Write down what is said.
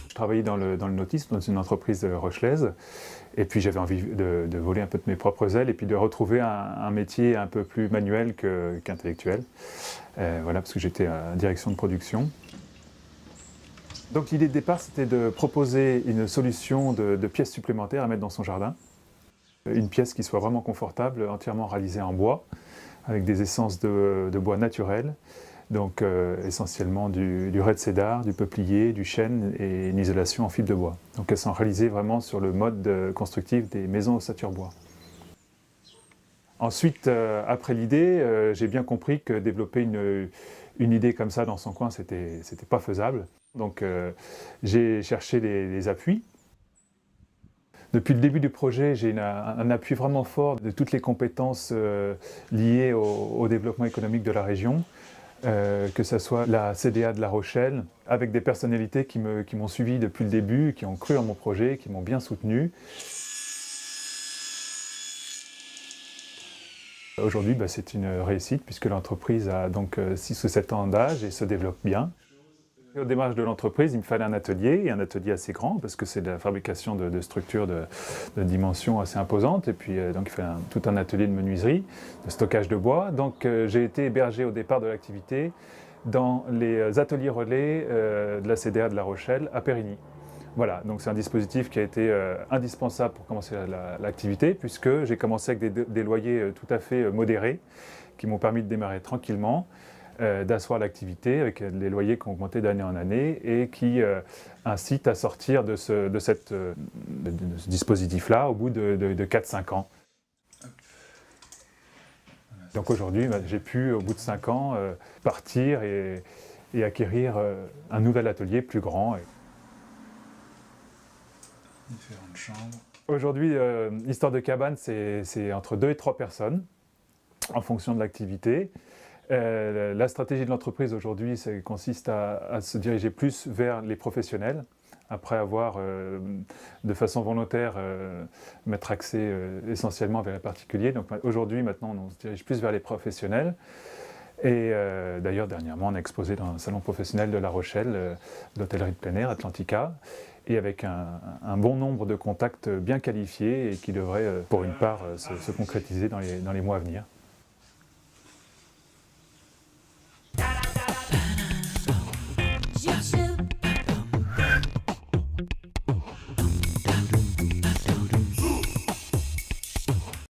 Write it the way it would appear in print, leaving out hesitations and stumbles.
Je travaillais dans le nautisme, dans une entreprise rochelaise, et puis j'avais envie de voler un peu de mes propres ailes et puis de retrouver un métier un peu plus manuel qu'intellectuel. Voilà, parce que j'étais en direction de production. Donc l'idée de départ, c'était de proposer une solution de pièces supplémentaires à mettre dans son jardin. Une pièce qui soit vraiment confortable, entièrement réalisée en bois, avec des essences de bois naturels. Donc essentiellement du red cedar, du peuplier, du chêne et une isolation en fibre de bois. Donc elles sont réalisées vraiment sur le mode constructif des maisons ossature bois. Ensuite, après l'idée, j'ai bien compris que développer une idée comme ça dans son coin, c'était pas faisable. Donc j'ai cherché les appuis. Depuis le début du projet, j'ai un appui vraiment fort de toutes les compétences liées au développement économique de la région. Que ce soit la CDA de La Rochelle, avec des personnalités qui m'ont suivi depuis le début, qui ont cru en mon projet, qui m'ont bien soutenu. Aujourd'hui, c'est une réussite puisque l'entreprise a donc 6 ou 7 ans d'âge et se développe bien. Au démarrage de l'entreprise, il me fallait un atelier, et un atelier assez grand parce que c'est de la fabrication de structures de dimensions assez imposantes. Et puis donc il fallait tout un atelier de menuiserie, de stockage de bois. Donc j'ai été hébergé au départ de l'activité dans les ateliers relais de la CDA de La Rochelle à Périgny. Voilà, donc c'est un dispositif qui a été indispensable pour commencer l'activité puisque j'ai commencé avec des loyers tout à fait modérés qui m'ont permis de démarrer tranquillement. D'asseoir l'activité avec les loyers qui ont augmenté d'année en année et qui incitent à sortir de ce dispositif-là au bout de 4-5 ans. Donc aujourd'hui, j'ai pu, au bout de 5 ans, partir et acquérir un nouvel atelier plus grand. Différentes chambres. Aujourd'hui, l'histoire de cabane, c'est entre 2 et 3 personnes en fonction de l'activité. La stratégie de l'entreprise aujourd'hui consiste à se diriger plus vers les professionnels, après avoir, de façon volontaire, m'être axé essentiellement vers les particuliers. Donc aujourd'hui, maintenant, on se dirige plus vers les professionnels. Et d'ailleurs, dernièrement, on a exposé dans un salon professionnel de La Rochelle, l'hôtellerie de plein air, Atlantica, et avec un bon nombre de contacts bien qualifiés et qui devraient, pour une part, se concrétiser dans les mois à venir.